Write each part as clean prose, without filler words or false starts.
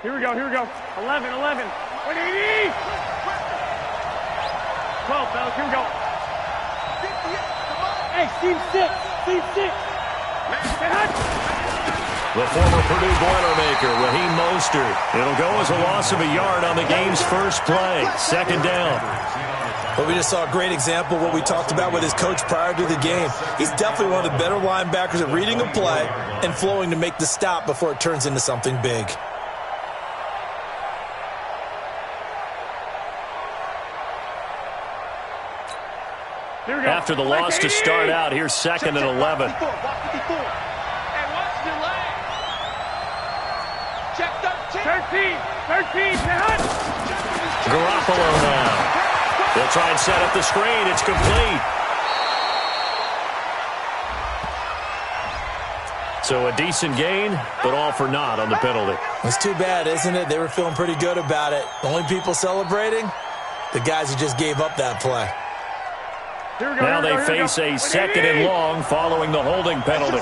Here we go. 11. 180. 12, fellas. Here we go. Hey, team 6. The former Purdue Boilermaker, Raheem Mostert. It'll go as a loss of a yard on the game's first play. Second down. Well, we just saw a great example of what we talked about with his coach prior to the game. He's definitely one of the better linebackers at reading a play and flowing to make the stop before it turns into something big. After the loss to start out, here's 2nd and 11. Check 13. Garoppolo now. They'll try and set up the screen. It's complete. So a decent gain, but all for naught on the penalty. It's too bad, isn't it? They were feeling pretty good about it. Only people celebrating? The guys who just gave up that play. Now they face a 2nd and long following the holding penalty.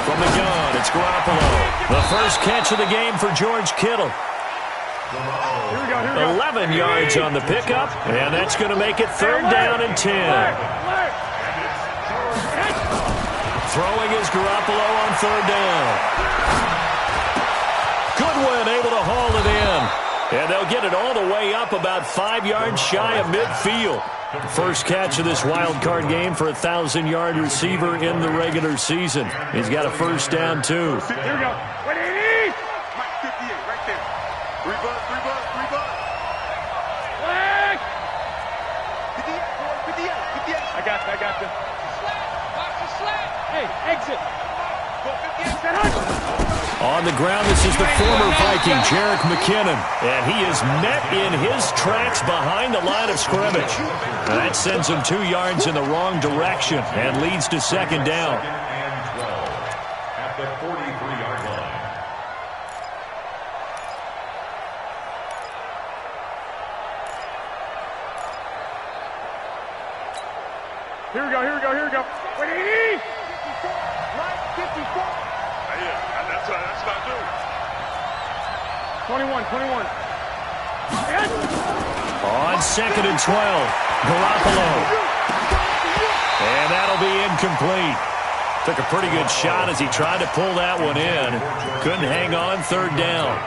From the gun, it's Garoppolo. The first catch of the game for George Kittle. 11 yards on the pickup, and that's going to make it 3rd down and 10. Throwing is Garoppolo on 3rd down. Goodwin able to haul it in. And they'll get it all the way up about 5 yards shy of midfield. First catch of this wild card game for a 1,000-yard receiver in the regular season. He's got a first down, too. Here we go. 180. Mike 58 right there. Rebut. Flag. 58. I got you. Watch the slant. Hey, exit. On the ground, this is the former Viking, Jerick McKinnon. And he is met in his tracks behind the line of scrimmage. And that sends him 2 yards in the wrong direction and leads to 2nd down. At the 43-yard line. Here we go. 180. Mike 54. That's not good. 21. On 2nd and 12, Garoppolo. And that'll be incomplete. Took a pretty good shot as he tried to pull that one in. Couldn't hang on, 3rd down.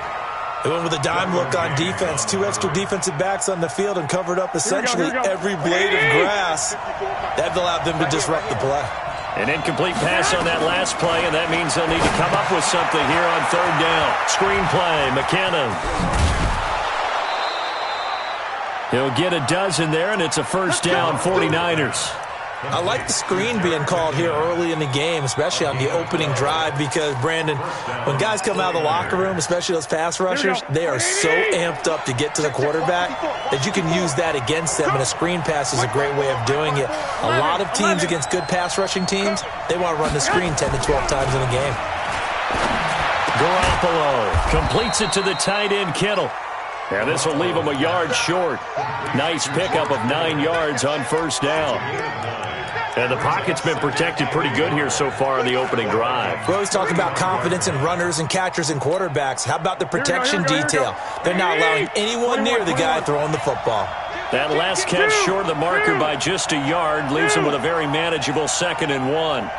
They went with a dime look on defense. 2 extra defensive backs on the field and covered up essentially every blade of grass. That allowed them to disrupt the play. An incomplete pass on that last play, and that means they'll need to come up with something here on 3rd down. Screen play, McKinnon. He'll get a dozen there, and it's a first down, 49ers. I like the screen being called here early in the game, especially on the opening drive, because, Brandon, when guys come out of the locker room, especially those pass rushers, they are so amped up to get to the quarterback that you can use that against them, and a screen pass is a great way of doing it. A lot of teams against good pass rushing teams, they want to run the screen 10 to 12 times in a game. Garoppolo completes it to the tight end, Kittle. And this will leave him a yard short. Nice pickup of 9 yards on first down. And the pocket's been protected pretty good here so far on the opening drive. We always talk about confidence in runners and catchers and quarterbacks. How about the protection detail? They're not allowing anyone near the guy throwing the football. That last catch short of the marker by just a yard leaves him with a very manageable 2nd and 1.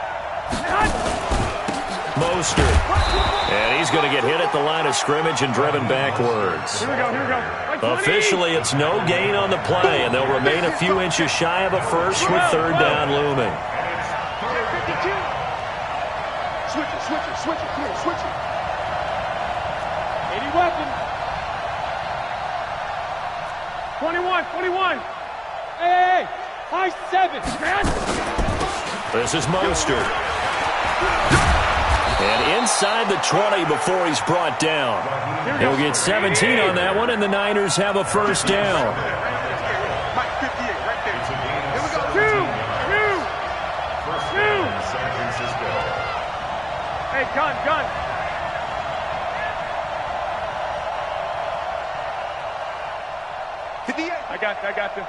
Mostert. And he's going to get hit at the line of scrimmage and driven backwards. Here we go. Officially, it's no gain on the play, and they'll remain a few inches shy of a first with 3rd down looming. Switch it. Come on, switch it. Any weapon. 21. Hey, high 7. This is Mostert. And inside the 20 before he's brought down. He'll get 17 on that one, and the Niners have a first down. Mike 58 right there. Here we go. Two. San Francisco. Hey, gun. I got you.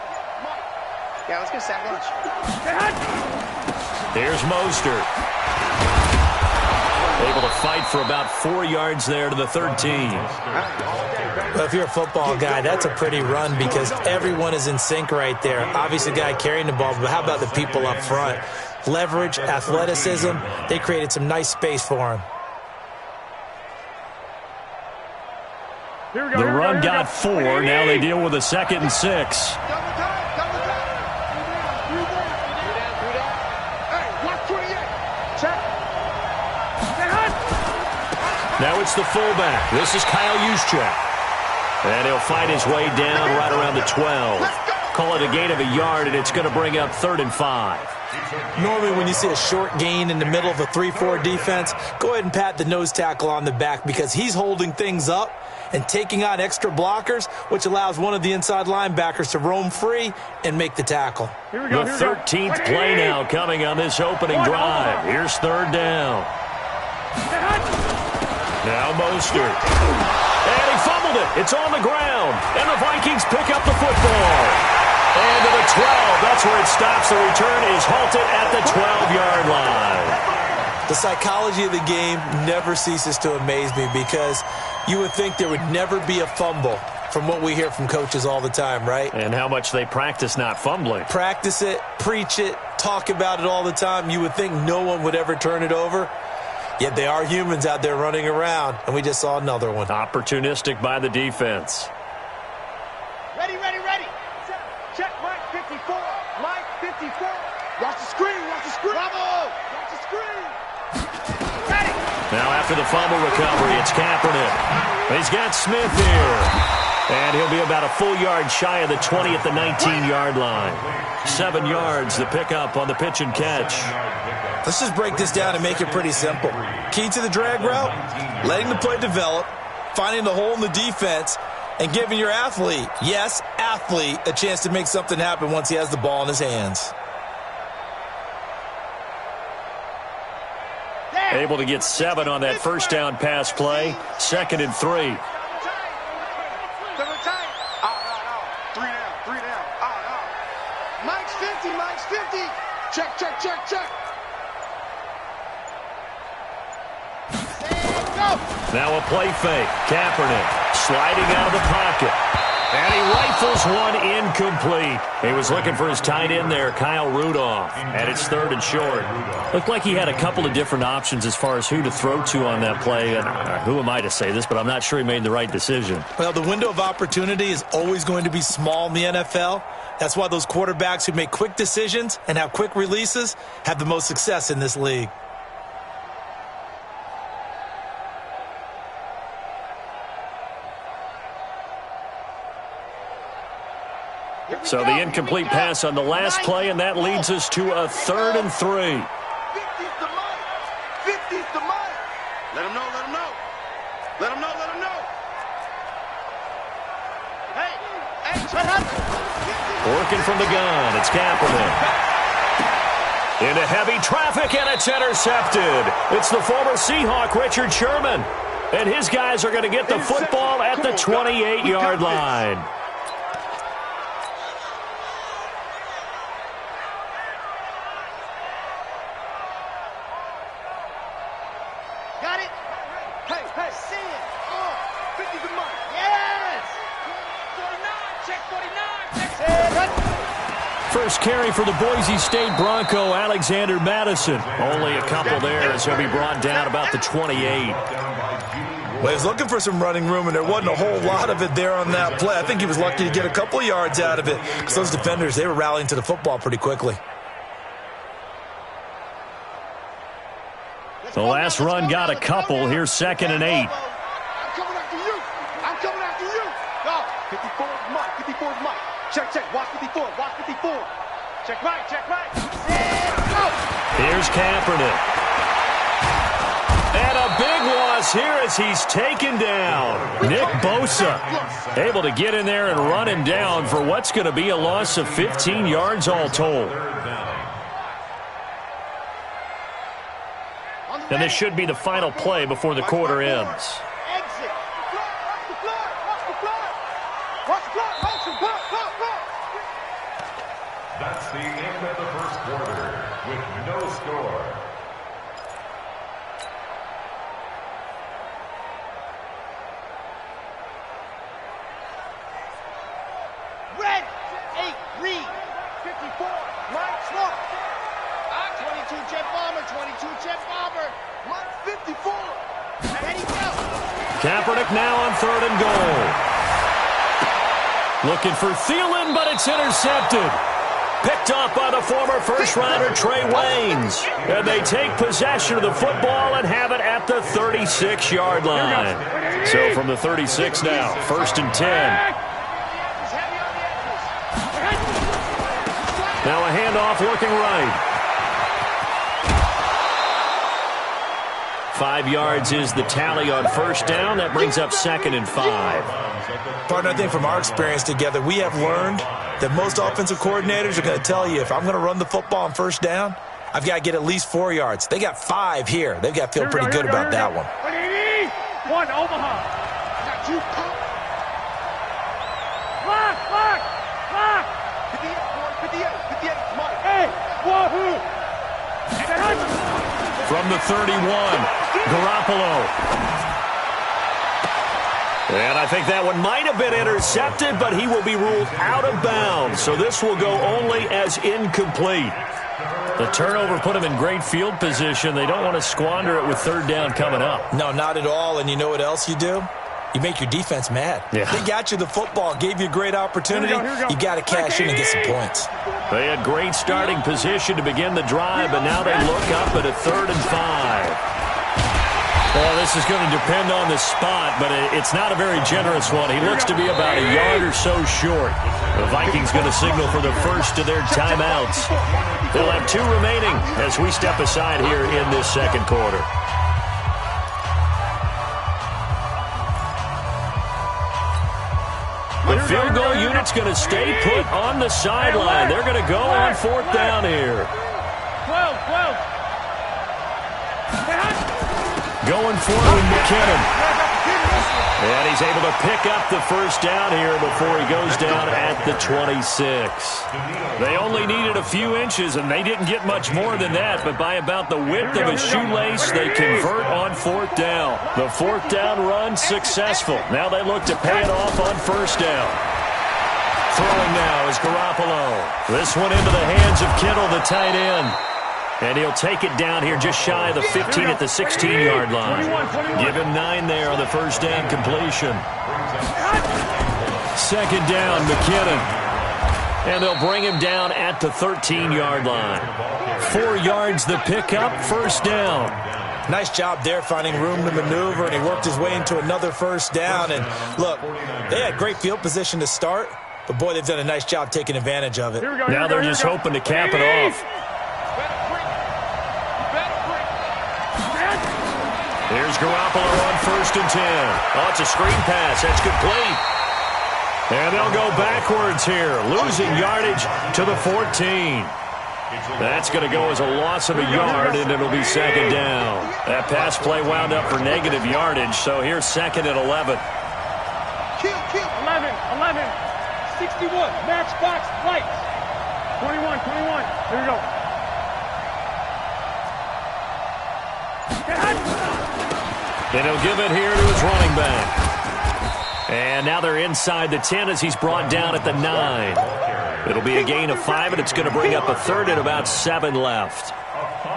Yeah, let's go sack lunch. Here's Mostert. Able to fight for about 4 yards there to the 13. Well, if you're a football guy, that's a pretty run because everyone is in sync right there. Obviously, the guy carrying the ball, but how about the people up front? Leverage, athleticism, they created some nice space for him. The run got 4. Now they deal with a 2nd and 6. Now it's the fullback. This is Kyle Juszczyk. And he'll find his way down right around the 12. Call it a gain of a yard, and it's going to bring up 3rd and 5. Normally when you see a short gain in the middle of a 3-4 defense, go ahead and pat the nose tackle on the back because he's holding things up and taking on extra blockers, which allows one of the inside linebackers to roam free and make the tackle. The 13th play now coming on this opening drive. Here's 3rd down. Now Mostert. And he fumbled it. It's on the ground. And the Vikings pick up the football. And to the 12. That's where it stops. The return is halted at the 12-yard line. The psychology of the game never ceases to amaze me because you would think there would never be a fumble from what we hear from coaches all the time, right? And how much they practice not fumbling. Practice it, preach it, talk about it all the time. You would think no one would ever turn it over. Yet they are humans out there running around, and we just saw another one. Opportunistic by the defense. Ready, ready, ready. Check Mike 54. Mike 54. Watch the screen, watch the screen. Bravo. Watch the screen. Ready. Now after the fumble recovery, it's Kaepernick. He's got Smith here. And he'll be about a full yard shy of the 20 at the 19-yard line. 7 yards, the pickup on the pitch and catch. Let's just break this down and make it pretty simple. Key to the drag route, letting the play develop, finding the hole in the defense, and giving your athlete, yes, athlete, a chance to make something happen once he has the ball in his hands. Able to get 7 on that first down pass play. 2nd and 3. Mike's 50, Mike's 50. Check, check, check, check. Now a play fake. Kaepernick sliding out of the pocket. And he rifles one incomplete. He was looking for his tight end there, Kyle Rudolph. And it's 3rd and short. Looked like he had a couple of different options as far as who to throw to on that play. And who am I to say this, but I'm not sure he made the right decision. Well, the window of opportunity is always going to be small in the NFL. That's why those quarterbacks who make quick decisions and have quick releases have the most success in this league. So the incomplete pass on the last play, and that leads us to a 3rd and 3. 50's the Mike. 50's the Mike. Let him know, let him know. Let him know, let him know. Hey, what happened? Working from the gun, it's Kaepernick. Into heavy traffic, and it's intercepted. It's the former Seahawk, Richard Sherman. And his guys are going to get the football at the 28-yard line. Got it? Hey, hey, see it. 50's the Mike. Yes! 49, check 49. Check. First carry for the Boise State Bronco, Alexander Madison. Only a couple there as he'll be brought down about the 28. Well, he was looking for some running room, and there wasn't a whole lot of it there on that play. I think he was lucky to get a couple of yards out of it because those defenders, they were rallying to the football pretty quickly. The last run got a couple. Here's 2nd and 8. I'm coming after you. I'm coming after you. No, 54 is Mike. 54 is Mike. Check, check. Watch 54. Watch 54. Check right. Check right. Here's Kaepernick. And a big loss here as he's taken down. Nick Bosa able to get in there and run him down for what's going to be a loss of 15 yards all told. And this should be the final play before the quarter ends. Exit. Watch the floor. Watch the floor. Watch the floor. Watch the floor. That's the end of the first quarter with no score. jet bomber, 22 jet bomber. Mark 54. Ready, go. Kaepernick now on 3rd and goal. Looking for Thielen, but it's intercepted. Picked off by the former first-rounder Trey Waynes. And they take possession of the football and have it at the 36-yard line. So from the 36 now, 1st and 10. Now a handoff looking right. 5 yards is the tally on 1st down. That brings up 2nd and 5. Partner, I think from our experience together, we have learned that most offensive coordinators are going to tell you, if I'm going to run the football on 1st down, I've got to get at least 4 yards. They got 5 here. They've got to feel pretty good about that one. 1 Omaha. Got you. Lock, lock, lock. 58, Mike. Hey, wahoo. From the 31, Garoppolo. And I think that one might have been intercepted, but he will be ruled out of bounds. So this will go only as incomplete. The turnover put him in great field position. They don't want to squander it with 3rd down coming up. No, not at all. And you know what else you do? You make your defense mad. Yeah. They got you the football, gave you a great opportunity. You got to cash in and get some points. They had great starting position to begin the drive, but now they look up at a 3rd and 5. Well, this is going to depend on the spot, but it's not a very generous one. He looks to be about a yard or so short. The Vikings going to signal for the first of their timeouts. They'll have 2 remaining as we step aside here in this 2nd quarter. The field goal unit's going to stay put on the sideline. They're going to go on 4th down here. 12. Going forward, McKinnon. And he's able to pick up the 1st down here before he goes down at the 26. They only needed a few inches, and they didn't get much more than that, but by about the width of a shoelace, they convert on 4th down. The 4th down run successful. Now they look to pay it off on 1st down. Throwing now is Garoppolo. This one into the hands of Kittle, the tight end. And he'll take it down here just shy of the 15 at the 16-yard line. Give him 9 there on the 1st down completion. 2nd down, McKinnon. And they'll bring him down at the 13-yard line. 4 yards the pickup, 1st down. Nice job there finding room to maneuver, and he worked his way into another 1st down. And look, they had great field position to start, but boy, they've done a nice job taking advantage of it. Now they're just hoping to cap it off. Here's Garoppolo on 1st and 10. Oh, it's a screen pass. That's complete. And they'll go backwards here, losing yardage to the 14. That's going to go as a loss of a yard, and it'll be 2nd down. That pass play wound up for negative yardage, so here's 2nd and 11. 11, 61, matchbox lights. 21. Here we go. Then he'll give it here to his running back. And now they're inside the 10 as he's brought down at the 9. It'll be a gain of 5, and it's going to bring up a 3rd and about 7 left.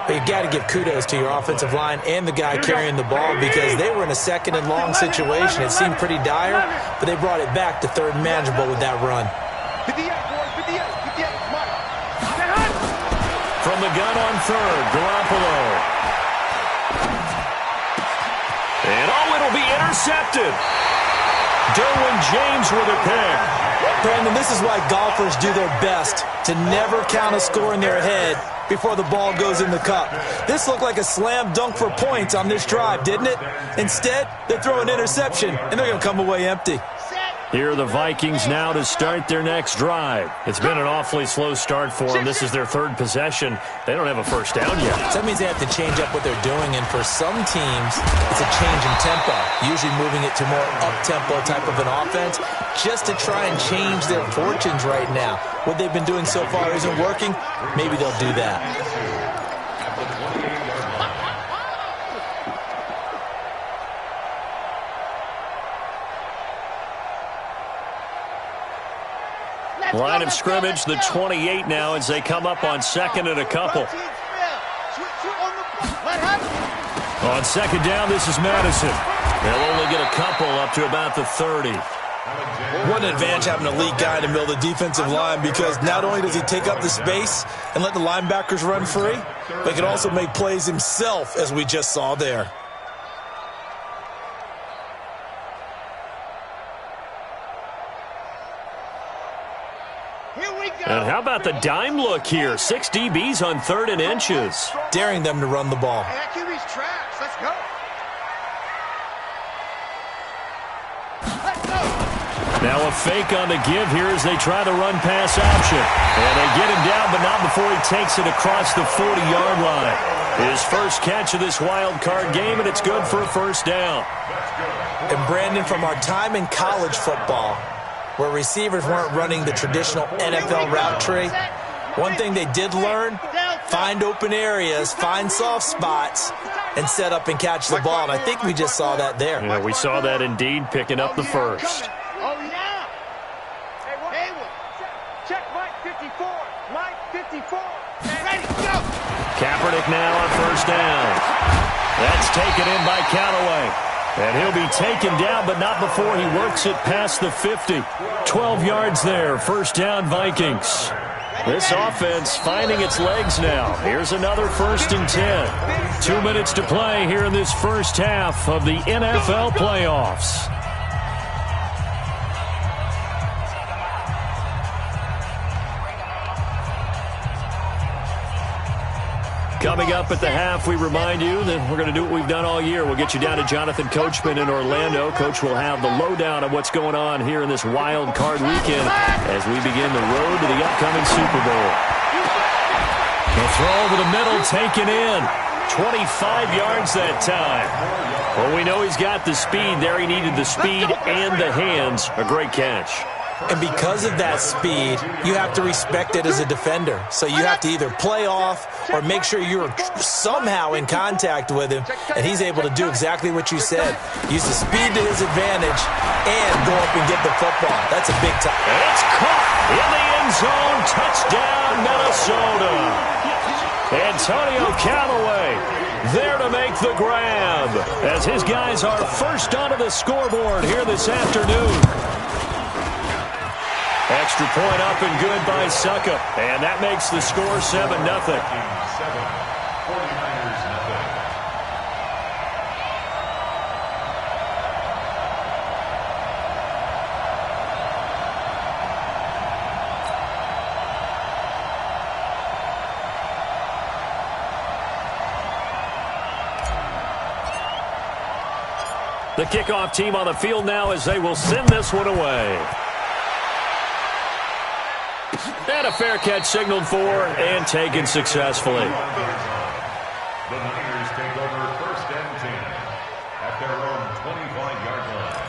You've got to give kudos to your offensive line and the guy carrying the ball, because they were in a 2nd and long situation. It seemed pretty dire, but they brought it back to 3rd and manageable with that run. 58, Mike. From the gun on 3rd, Garoppolo. And, it'll be intercepted. Derwin James with a pick. Brandon, this is why golfers do their best to never count a score in their head before the ball goes in the cup. This looked like a slam dunk for points on this drive, didn't it? Instead, they throw an interception, and they're going to come away empty. Here are the Vikings now to start their next drive. It's been an awfully slow start for them. This is their 3rd possession. They don't have a 1st down yet. So that means they have to change up what they're doing, and for some teams, it's a change in tempo, usually moving it to more up-tempo type of an offense, just to try and change their fortunes right now. What they've been doing so far isn't working. Maybe they'll do that. Line of scrimmage, the 28 now as they come up on 2nd and a couple. On second down, this is Madison. They'll only get a couple up to about the 30. What an advantage having an elite guy in the middle of the defensive line, because not only does he take up the space and let the linebackers run free, but he can also make plays himself, as we just saw there. And how about the dime look here? 6 DBs on 3rd and inches. Daring them to run the ball. Hey, that QB's trash. Let's go. Let's go. Now a fake on the give here as they try the run-pass option. And they get him down, but not before he takes it across the 40-yard line. His first catch of this wild card game, and it's good for a first down. And Brandon, from our time in college football, where receivers weren't running the traditional NFL route tree, one thing they did learn, find open areas, find soft spots, and set up and catch the ball. And I think we just saw that there. Yeah, we saw that indeed, picking up the first. Oh, yeah. Haywood. Check Mike 54. Mike 54. Ready, go. Kaepernick now on first down. That's taken in by Callaway. And he'll be taken down, but not before he works it past the 50. 12 yards there, first down Vikings. This offense finding its legs now. Here's another 1st and 10. 2 minutes to play here in this first half of the NFL playoffs. Coming up at the half, we remind you that we're going to do what we've done all year. We'll get you down to Jonathan Coachman in Orlando. Coach will have the lowdown of what's going on here in this wild card weekend as we begin the road to the upcoming Super Bowl. The throw over the middle, taken in. 25 yards that time. Well, we know he's got the speed there. He needed the speed and the hands. A great catch. And because of that speed, you have to respect it as a defender. So you have to either play off or make sure you're somehow in contact with him, and he's able to do exactly what you said. Use the speed to his advantage and go up and get the football. That's a big time. It's caught in the end zone. Touchdown, Minnesota. Antonio Callaway there to make the grab as his guys are first onto the scoreboard here this afternoon. Extra point up and good by Suckup. And that makes the score 7-0. 49ers nothing. The kickoff team on the field now as they will send this one away. And a fair catch signaled for and taken successfully. The Niners take over 1st and 10 at their own 25-yard line.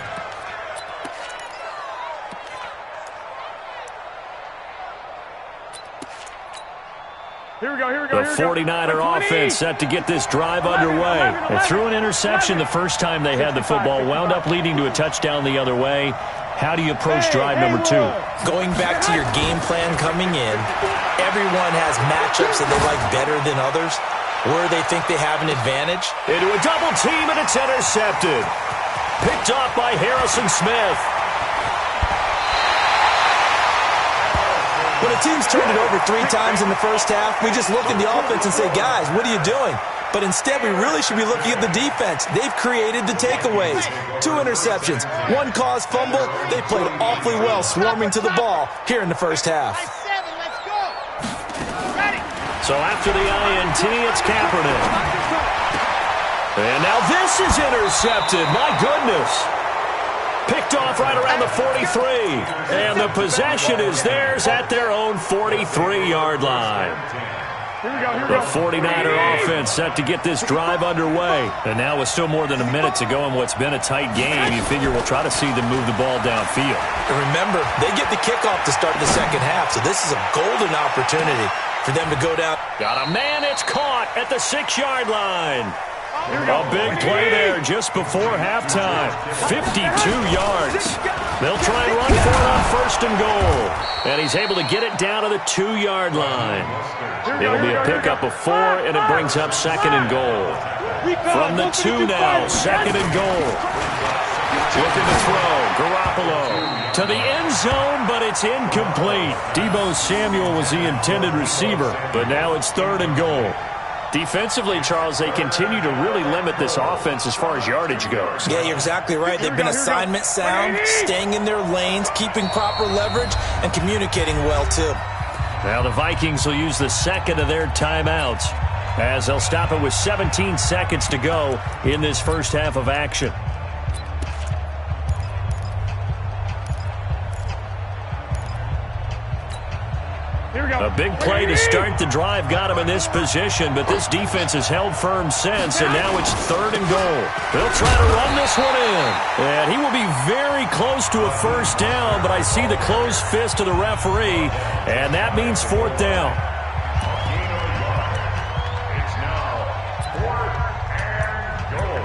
Here we go, here we go, The 49er offense set to get this drive underway. They threw an interception the first time they had the football, wound up leading to a touchdown the other way. How do you approach drive number 2? Going back to your game plan coming in, everyone has matchups that they like better than others, where they think they have an advantage. Into a double team, and it's intercepted. Picked off by Harrison Smith. When a team's turned it over 3 times in the first half, we just look at the offense and say, guys, what are you doing? But instead, we really should be looking at the defense. They've created the takeaways. 2 interceptions, 1 caused fumble. They played awfully well swarming to the ball here in the first half. Let's go. Ready. So after the INT, it's Kaepernick. And now this is intercepted. My goodness. Picked off right around the 43. And the possession is theirs at their own 43-yard line. Here we go, here we The go. 49er offense set to get this drive underway. And now with still more than a minute to go in what's been a tight game, you figure we'll try to see them move the ball downfield. And remember, they get the kickoff to start the second half, so this is a golden opportunity for them to go down. Got a man, it's caught at the 6-yard line. A big play there just before halftime. 52 yards. They'll try and run for it on 1st and goal. And he's able to get it down to the 2-yard line. It'll be a pickup of 4, and it brings up 2nd and goal. From the 2 now, 2nd and goal. Looking to throw, Garoppolo to the end zone, but it's incomplete. Deebo Samuel was the intended receiver, but now it's 3rd and goal. Defensively, Charles, they continue to really limit this offense as far as yardage goes. Yeah, you're exactly right. They've been assignment sound, staying in their lanes, keeping proper leverage, and communicating well, too. Now the Vikings will use the 2nd of their timeouts as they'll stop it with 17 seconds to go in this first half of action. A big play to start the drive got him in this position, but this defense has held firm since, and now it's 3rd and goal. They'll try to run this one in, and he will be very close to a 1st down, but I see the closed fist of the referee, and that means 4th down. It's now 4th and goal.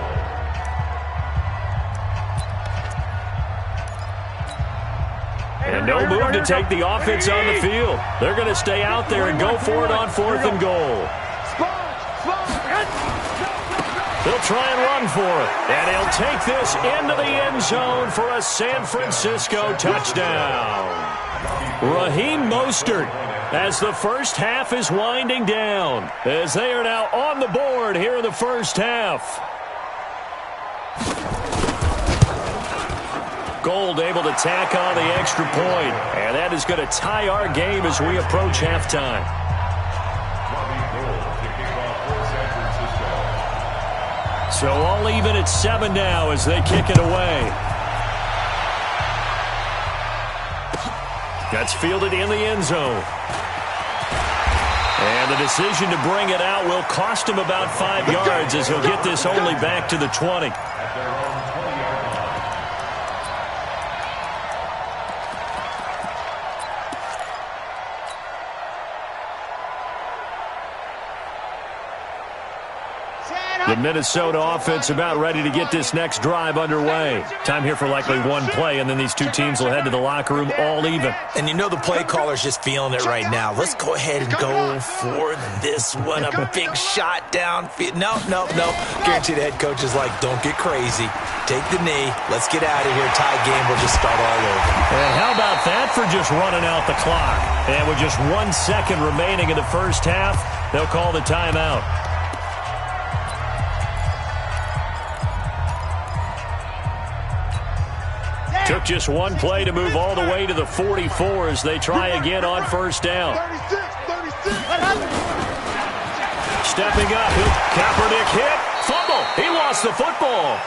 And no move to take the offense on the field. They're going to stay out there and go for it on 4th and goal. They'll try and run for it. And he'll take this into the end zone for a San Francisco touchdown. Raheem Mostert as the first half is winding down, as they are now on the board here in the first half. Gold able to tack on the extra point, and that is going to tie our game as we approach halftime. So all even at 7 now as they kick it away. That's fielded in the end zone. And the decision to bring it out will cost him about 5 yards as he'll get this only back to the 20. The Minnesota offense about ready to get this next drive underway. Time here for likely one play, and then these two teams will head to the locker room all even. And you know the play caller's just feeling it right now. Let's go ahead and go for this one. A big shot downfield. No. Guarantee the head coach is like, don't get crazy. Take the knee. Let's get out of here. Tie game. We'll just start all over. And how about that for just running out the clock? And with just 1 second remaining in the first half, they'll call the timeout. Took just one play to move all the way to the 44 as they try again on 1st down. Stepping up, Kaepernick hit, fumble. He lost the football.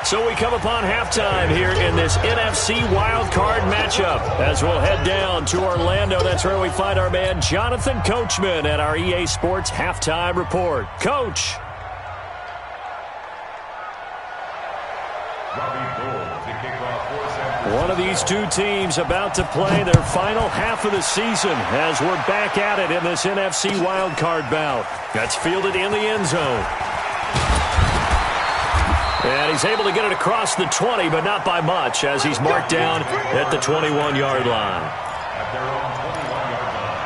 So we come upon halftime here in this NFC wildcard matchup as we'll head down to Orlando. That's where we find our man Jonathan Coachman at our EA Sports Halftime Report. Coach. One of these two teams about to play their final half of the season as we're back at it in this NFC wildcard bout. That's fielded in the end zone. And he's able to get it across the 20, but not by much as he's marked down at the 21-yard line. At their own 21-yard line.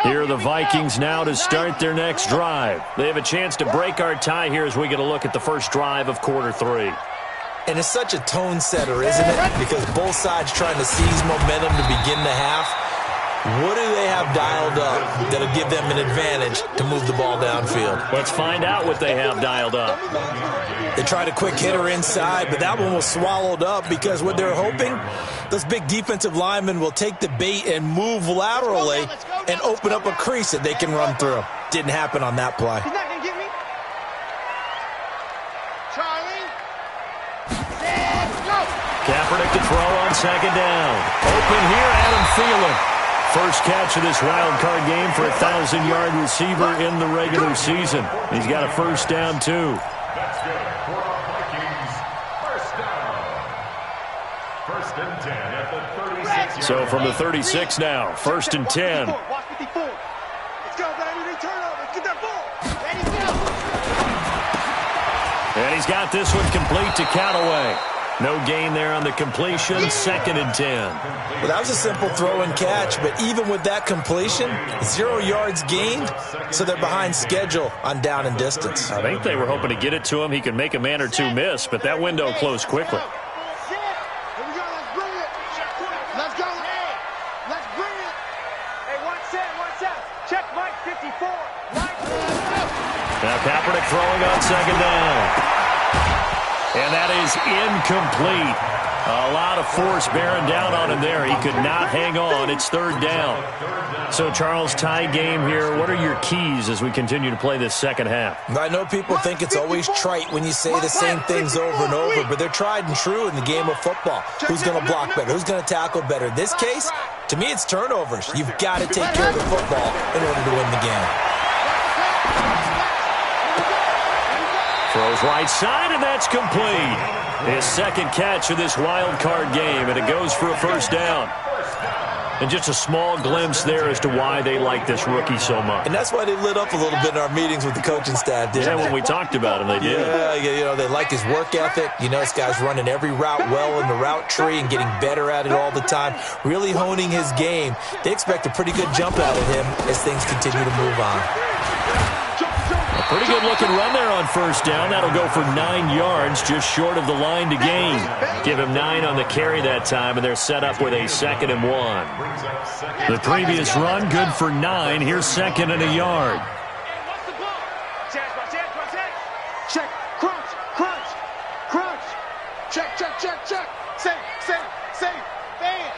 Here are the Vikings now to start their next drive. They have a chance to break our tie here as we get a look at the first drive of quarter 3. And it's such a tone setter, isn't it? Because both sides trying to seize momentum to begin the half. What do they have dialed up that'll give them an advantage to move the ball downfield? Let's find out what they have dialed up. They tried a quick hitter inside, but that one was swallowed up because what they're hoping, those big defensive linemen will take the bait and move laterally and open up a crease that they can run through. Didn't happen on that play. He's not going to get me. Charlie. Go. Kaepernick to throw on 2nd down. Open here, Adam Thielen. First catch of this wild card game for a 1,000-yard receiver in the regular season. He's got a 1st down, too. That's good for our Vikings. So from the 36 now, 1st and 10. Watch 54. Let's go, baby. They turn up. Let's get that ball. Ready, go. And he's got this one complete to Callaway. No gain there on the completion, 2nd and 10. Well, that was a simple throw and catch, but even with that completion, 0 yards gained, so they're behind schedule on down and distance. I think they were hoping to get it to him. He could make a man or two miss, but that window closed quickly. Here we go. Let's bring it. Let's go. Let's bring it. Hey, one set. Check Mike 54. Mike 54. Now Kaepernick throwing on 2nd down. And that is incomplete. A lot of force bearing down on him there. He could not hang on. It's 3rd down. So, Charles, tie game here. What are your keys as we continue to play this second half? I know people think it's always trite when you say the same things over and over, but they're tried and true in the game of football. Who's going to block better? Who's going to tackle better? In this case, to me, it's turnovers. You've got to take care of the football in order to win the game. Throws right side, and that's complete. His 2nd catch of this wild card game, and it goes for a 1st down. And just a small glimpse there as to why they like this rookie so much. And that's why they lit up a little bit in our meetings with the coaching staff, didn't they? When we talked about him, they did. Yeah, you know, they like his work ethic. You know, this guy's running every route well in the route tree and getting better at it all the time, really honing his game. They expect a pretty good jump out of him as things continue to move on. A pretty good-looking run there on 1st down. That'll go for 9 yards, just short of the line to gain. Give him 9 on the carry that time, and they're set up with a 2nd and 1. The previous run, good for 9. Here's 2nd and a yard. Check. Crunch. Check. Save. Bam.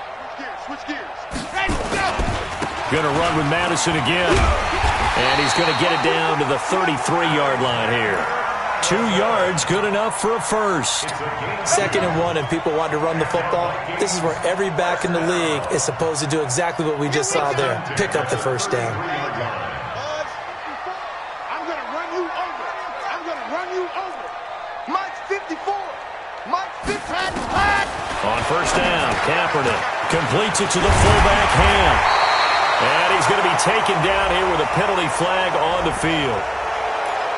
Switch gears. Ready, go. Going to run with Madison again. And he's going to get it down to the 33-yard line here. 2 yards, good enough for a 1st. 2nd and 1, and people want to run the football. This is where every back in the league is supposed to do exactly what we just saw there. Pick up the 1st down. I'm going to run you over. Mike 54. Mike 54. On 1st down, Kaepernick completes it to the fullback hand. And he's going to be taken down here with a penalty flag on the field.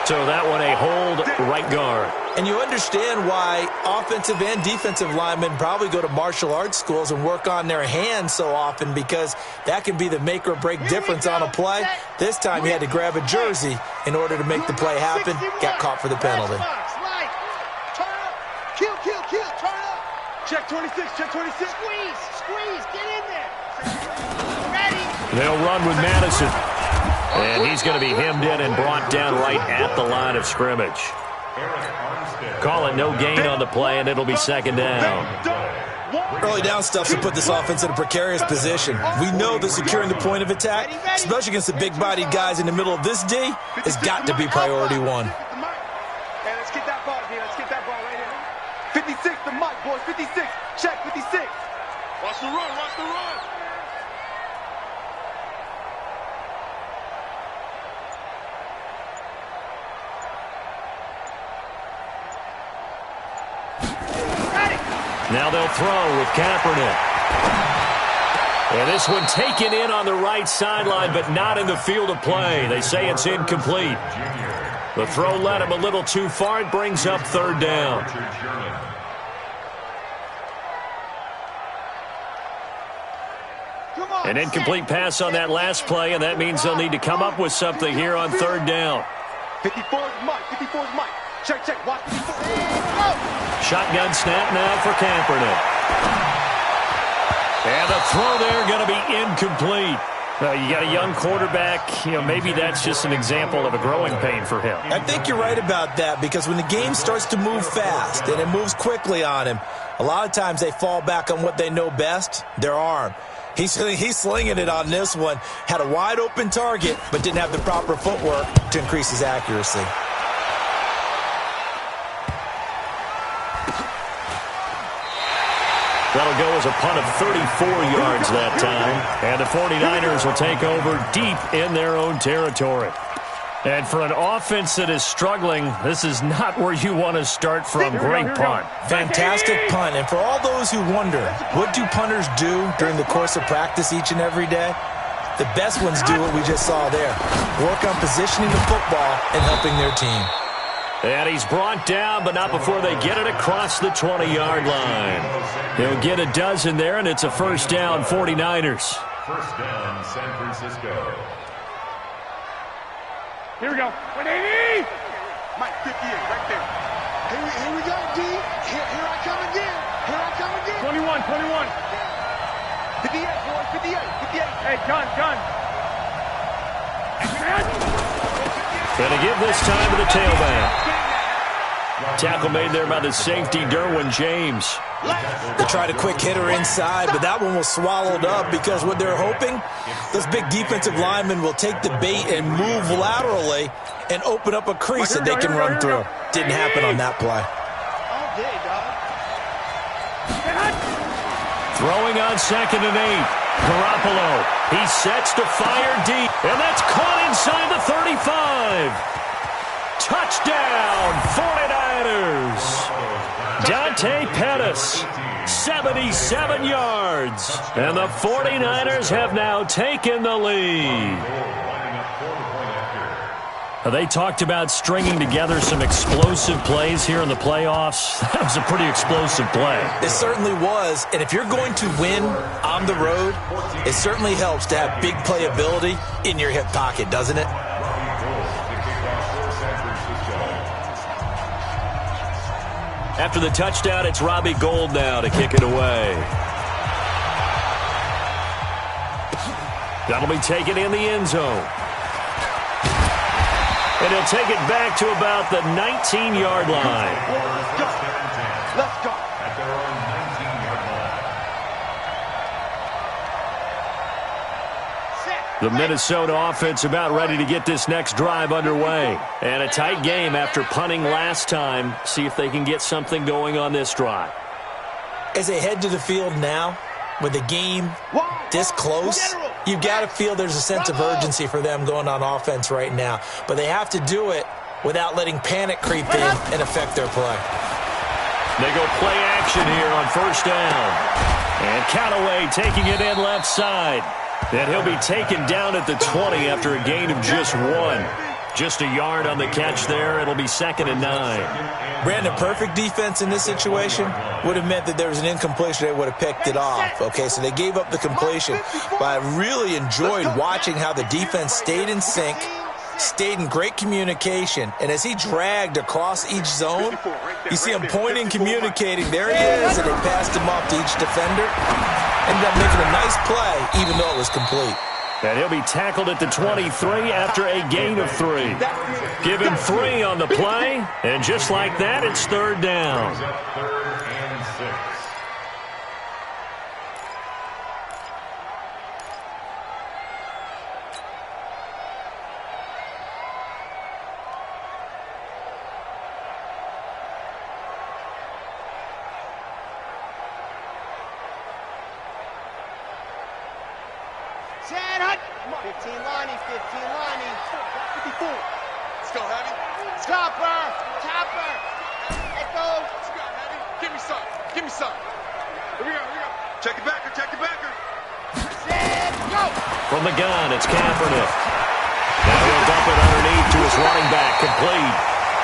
So that one a hold right guard. And you understand why offensive and defensive linemen probably go to martial arts schools and work on their hands so often, because that can be the make or break difference on a play. This time he had to grab a jersey in order to make the play happen. Got caught for the penalty. Turn up. Kill. Turn up. Check 26. Squeeze. Get in there. Ready. They'll run with Madison. And he's going to be hemmed in and brought down right at the line of scrimmage. Call it no gain on the play, and it'll be 2nd down. Early down stuff to put this offense in a precarious position. We know that securing the point of attack, especially against the big-bodied guys in the middle of this D, has got to be priority 1. Hey, let's get that ball again. Let's get that ball right here. 56, the Mike, boys. 56. Check 56. Watch the run. Now they'll throw with Kaepernick. And this one taken in on the right sideline, but not in the field of play. They say it's incomplete. The throw led him a little too far. It brings up 3rd down. An incomplete pass on that last play, and that means they'll need to come up with something here on 3rd down. 54's Mike. Check. Watch 54. Shotgun snap now for Kaepernick. And the throw there going to be incomplete. You got a young quarterback. Maybe that's just an example of a growing pain for him. I think you're right about that, because when the game starts to move fast and it moves quickly on him, a lot of times they fall back on what they know best, their arm. He's slinging it on this one. Had a wide open target, but didn't have the proper footwork to increase his accuracy. That'll go as a punt of 34 yards that time. And the 49ers will take over deep in their own territory. And for an offense that is struggling, this is not where you want to start from. Great punt. Fantastic punt. And for all those who wonder, what do punters do during the course of practice each and every day? The best ones do what we just saw there. Work on positioning the football and helping their team. And he's brought down, but not before they get it across the 20-yard line. He'll get a dozen there, and it's a first down, 49ers. First down, San Francisco. Here we go. 180. Mike 58, right there. Here we go, D. Here I come again. Here I come again. 21, 21. 58, boy, 58, 58. Hey, gun. Gonna give this time to the tailback. Tackle made there by the safety, Derwin James. They tried a quick hitter inside, but that one was swallowed up because what they're hoping, those big defensive linemen will take the bait and move laterally and open up a crease that they can run through. Didn't happen on that play. All day, dog. Throwing on 2nd and 8. Garoppolo. He sets to fire deep. And that's caught inside the 35. Touchdown, 49ers. Dante Pettis, 77 yards. And the 49ers have now taken the lead. They talked about stringing together some explosive plays here in the playoffs. That was a pretty explosive play. It certainly was. And if you're going to win on the road, it certainly helps to have big playability in your hip pocket, doesn't it? After the touchdown, it's Robbie Gould now to kick it away. That'll be taken in the end zone. And he'll take it back to about the 19-yard line. Let's go. At their own 19-yard line. The Minnesota offense about ready to get this next drive underway. And a tight game after punting last time. See if they can get something going on this drive. As they head to the field now, with the game this close, you've got to feel there's a sense of urgency for them going on offense right now. But they have to do it without letting panic creep in and affect their play. They go play action here on first down. And Callaway taking it in left side. And he'll be taken down at the 20 after a gain of just 1. Just a yard on the catch there. It'll be 2nd and 9. Brandon, perfect defense in this situation would have meant that there was an incompletion. They would have picked it off. Okay, so they gave up the completion. But I really enjoyed watching how the defense stayed in sync, stayed in great communication. And as he dragged across each zone, you see him pointing, communicating. There he is, and they passed him off to each defender. Ended up making a nice play, even though it was complete. And he'll be tackled at the 23 after a gain of 3. Give him 3 on the play, and just like that, it's 3rd down. 3rd and 6. Chad Hunt. 15 liney, 54. Let's go, Heavy. Chopper. Echo. Let's go, Heavy. Give me some. Here we go. Check it backer. Set, go. From the gun, it's Kaepernick. Now he'll dump it underneath to his running back, complete.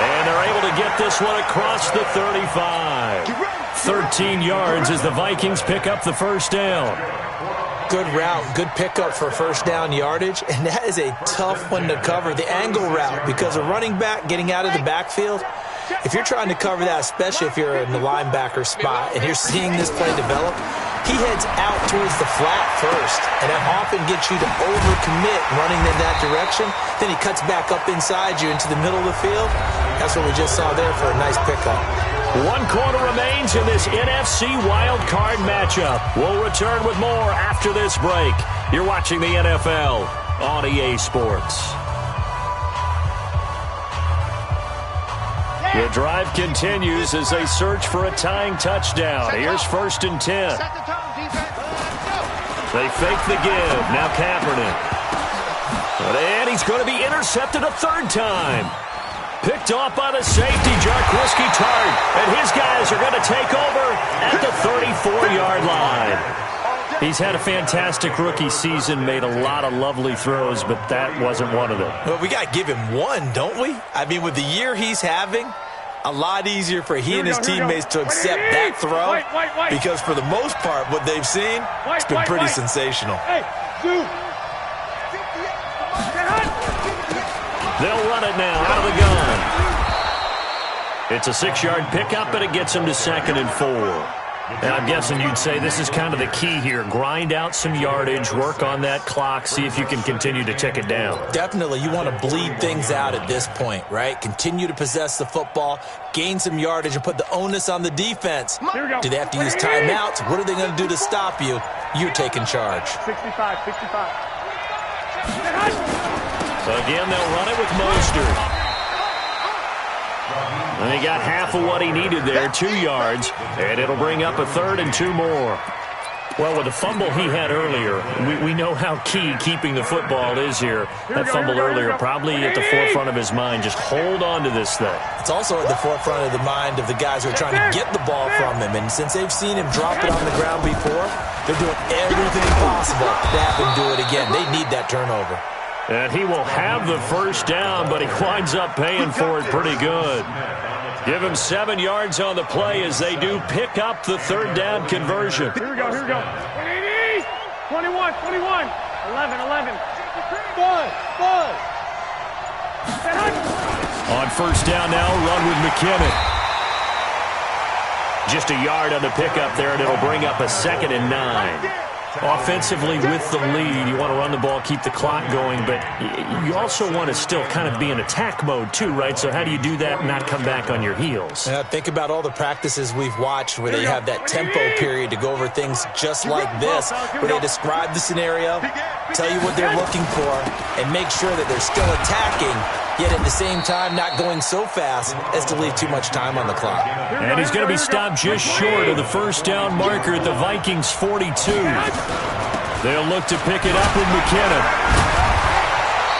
And they're able to get this one across the 35. 13 yards as the Vikings pick up the first down. Good route, good pickup for first down yardage, and that is a tough one to cover, the angle route, because a running back getting out of the backfield, if you're trying to cover that, especially if you're in the linebacker spot and you're seeing this play develop, he heads out towards the flat first, and that often gets you to overcommit running in that direction. Then he cuts back up inside you into the middle of the field. That's what we just saw there for a nice pickup. 1 quarter remains in this NFC Wild Card matchup. We'll return with more after this break. You're watching the NFL on EA Sports. The drive continues as they search for a tying touchdown. Here's 1st and 10. They fake the give. Now Kaepernick. And he's going to be intercepted a third time. Picked off by the safety, Jarquiski Tart. And his guys are going to take over at the 34-yard line. He's had a fantastic rookie season, made a lot of lovely throws, but that wasn't one of them. Well, we got to give him one, don't we? I mean, with the year he's having, a lot easier for he and his teammates to accept that throw because for the most part, what they've seen, it's been pretty sensational. They'll run it now out of the gun. It's a 6-yard pickup, and it gets him to 2nd and 4. And I'm guessing you'd say this is kind of the key here. Grind out some yardage, work on that clock, see if you can continue to tick it down. Definitely. You want to bleed things out at this point, right? Continue to possess the football, gain some yardage, and put the onus on the defense. Do they have to use timeouts? What are they going to do to stop you? You're taking charge. 65. So again, they'll run it with Mostert. And he got half of what he needed there, 2 yards, and it'll bring up a 3rd and 2 more. Well, with the fumble he had earlier, we know how key keeping the football is here. That fumble earlier probably at the forefront of his mind. Just hold on to this thing. It's also at the forefront of the mind of the guys who are trying to get the ball from him. And since they've seen him drop it on the ground before, they're doing everything possible to have him do it again. They need that turnover. And he will have the first down, but he winds up paying for it pretty good. Give him 7 yards on the play as they do pick up the 3rd down conversion. Here we go. 21. 11. Bud. On first down now, run with McKinnon. Just a yard on the pickup there, and it'll bring up a 2nd and 9. Offensively with the lead, you want to run the ball, keep the clock going, but you also want to still kind of be in attack mode too, right? So how do you do that and not come back on your heels? Think about all the practices we've watched where they have that tempo period to go over things just like this, where they describe the scenario, tell you what they're looking for, and make sure that they're still attacking, yet at the same time not going so fast as to leave too much time on the clock. And he's going to be stopped just short of the first down marker at the Vikings 42. They'll look to pick it up with McKinnon.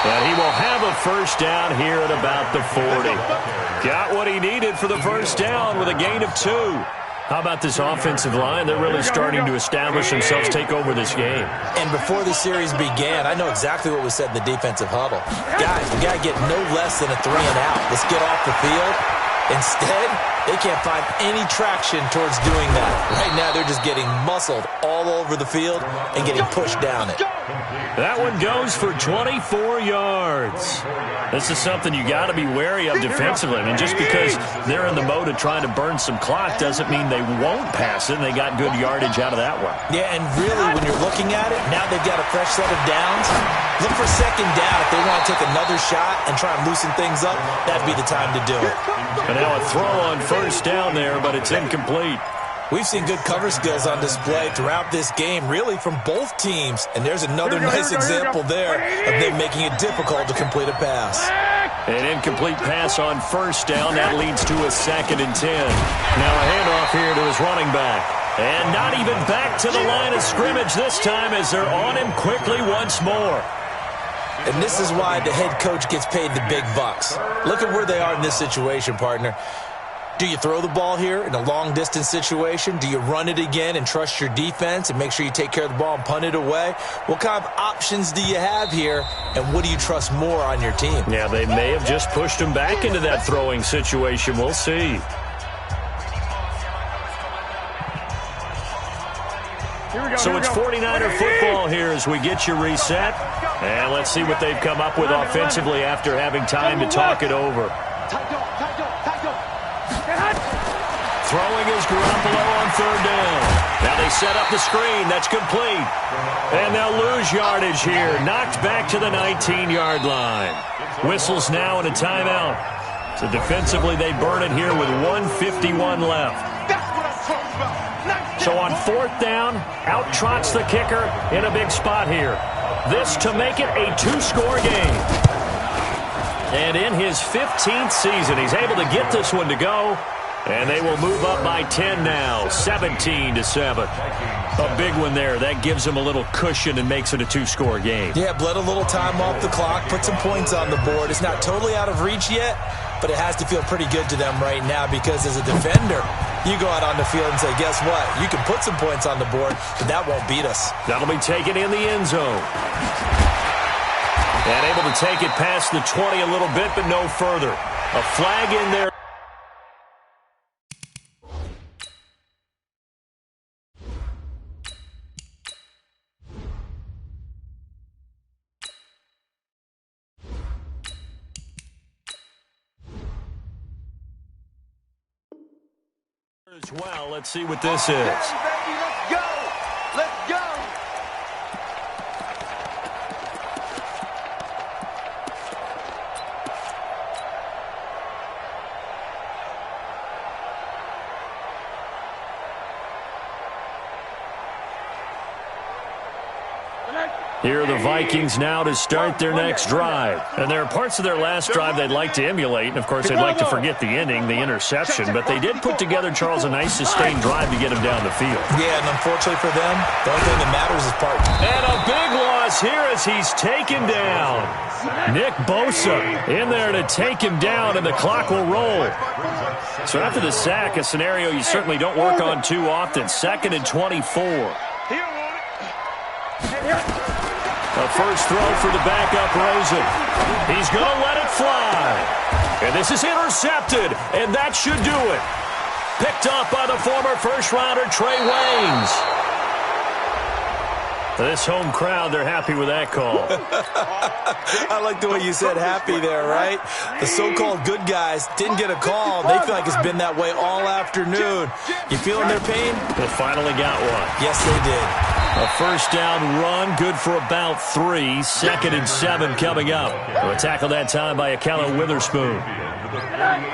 And he will have a first down here at about the 40. Got what he needed for the first down with a gain of 2. How about this offensive line? They're really starting to establish themselves, take over this game. And before the series began, I know exactly what was said in the defensive huddle. Guys, we got to get no less than a 3 and out. Let's get off the field. Instead, they can't find any traction towards doing that. Right now, they're just getting muscled all over the field and getting pushed down it. That one goes for 24 yards. This is something you got to be wary of defensively. I mean, just because they're in the mode of trying to burn some clock doesn't mean they won't pass it, and they got good yardage out of that one. Yeah, and really, when you're looking at it, now they've got a fresh set of downs. Look for 2nd down. If they want to take another shot and try and loosen things up, that'd be the time to do it. And now a throw on first down there, but it's incomplete. We've seen good cover skills on display throughout this game, really from both teams. And there's another nice example there of them making it difficult to complete a pass. An incomplete pass on first down. That leads to a 2nd and 10. Now a handoff here to his running back. And not even back to the line of scrimmage this time as they're on him quickly once more. And this is why the head coach gets paid the big bucks. Look at where they are in this situation, partner. Do you throw the ball here in a long-distance situation? Do you run it again and trust your defense and make sure you take care of the ball and punt it away? What kind of options do you have here, and what do you trust more on your team? Yeah, they may have just pushed him back into that throwing situation. We'll see. So it's 49er football here as we get you reset. And let's see what they've come up with offensively after having time to talk it over. Throwing is Garoppolo on 3rd down. Now they set up the screen. That's complete. And they'll lose yardage here. Knocked back to the 19-yard line. Whistles now and a timeout. So defensively they burn it here with 1:51 left. So on 4th down, out trots the kicker in a big spot here. This to make it a 2-score game. And in his 15th season, he's able to get this one to go. And they will move up by 10 now, 17-7. A big one there. That gives them a little cushion and makes it a two-score game. Yeah, bled a little time off the clock, put some points on the board. It's not totally out of reach yet, but it has to feel pretty good to them right now because as a defender, you go out on the field and say, guess what? You can put some points on the board, but that won't beat us. That'll be taken in the end zone. And able to take it past the 20 a little bit, but no further. A flag in there. As well, let's see what this is. Baby, let's go! Let's go! Here are the Vikings now to start their next drive. And there are parts of their last drive they'd like to emulate. And, of course, they'd like to forget the ending, the interception. But they did put together, Charles, a nice sustained drive to get him down the field. Yeah, and unfortunately for them, the only thing that matters is part. And a big loss here as he's taken down. Nick Bosa in there to take him down, and the clock will roll. So after the sack, a scenario you certainly don't work on too often. 2nd and 24. A first throw for the backup, Rosen. He's going to let it fly. And this is intercepted, and that should do it. Picked up by the former first-rounder Trey Waynes. This home crowd, they're happy with that call. I like the way you said happy there, right? The so-called good guys didn't get a call. They feel like it's been that way all afternoon. You feeling their pain? They finally got one. Yes, they did. A first down run, good for about 3. 2nd and 7 coming up. A tackle that time by Akello Witherspoon.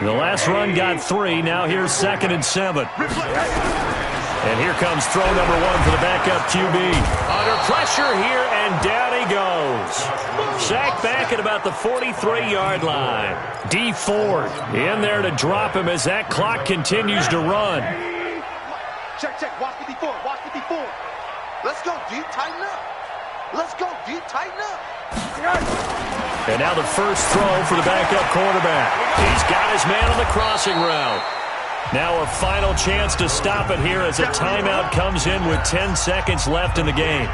The last run got 3. Now here's 2nd and 7. And here comes throw number 1 for the backup QB. Under pressure here, and down he goes. Sacked back at about the 43-yard line. D. Ford in there to drop him as that clock continues to run. Check, check. Watch 54. Watch 54. Let's go, D. Tighten up. Let's go, D. Tighten up. And now the first throw for the backup quarterback. He's got his man on the crossing route. Now a final chance to stop it here as a timeout comes in with 10 seconds left in the game.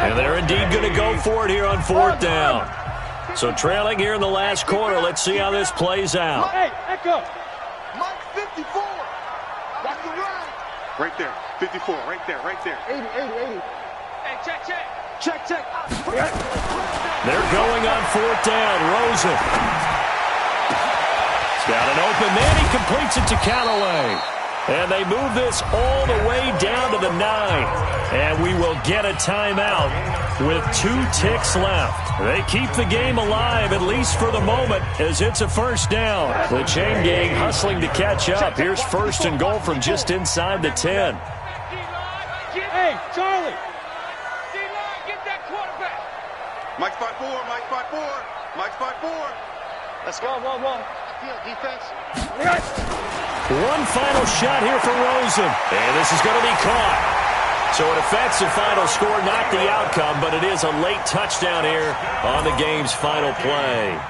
And they're indeed going to go for it here on 4th down. So trailing here in the last quarter. Let's see how this plays out. Hey, echo. Mike 54. Watch the run. Right there. 54. Right there. Right there. 80, 80, 80. Hey, check, check. Check, check. They're going on 4th down. Rosen. He's got an open man. He completes it to Callaway. And they move this all the way down to the 9. And we will get a timeout with 2 ticks left. They keep the game alive, at least for the moment, as it's a first down. The chain gang hustling to catch up. Here's 1st and goal from just inside the 10. Hey, Charlie. D-line, get that quarterback. Mike 5-4. Mike 5-4. Mike 5-4. Let's go. One. Defense. One final shot here for Rosen. And this is going to be caught. So it affects the final score, not the outcome, but it is a late touchdown here on the game's final play.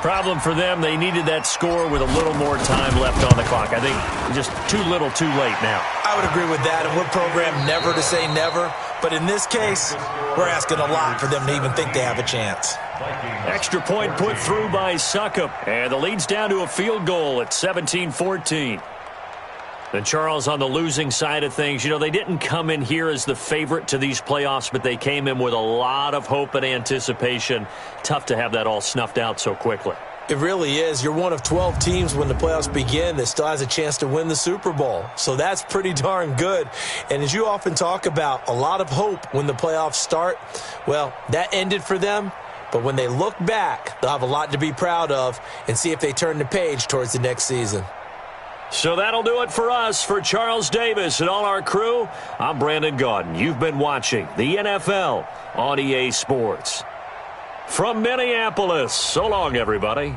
Problem for them, they needed that score with a little more time left on the clock. I think just too little, too late now. I would agree with that, and we're programmed never to say never. But in this case, we're asking a lot for them to even think they have a chance. Extra point put through by Succop, and the lead's down to a field goal at 17-14. And Charles, on the losing side of things, you know, they didn't come in here as the favorite to these playoffs, but they came in with a lot of hope and anticipation. Tough to have that all snuffed out so quickly. It really is. You're one of 12 teams when the playoffs begin that still has a chance to win the Super Bowl. So that's pretty darn good. And as you often talk about, a lot of hope when the playoffs start. Well, that ended for them. But when they look back, they'll have a lot to be proud of and see if they turn the page towards the next season. So that'll do it for us. For Charles Davis and all our crew, I'm Brandon Gaudin. You've been watching the NFL on EA Sports. From Minneapolis, so long, everybody.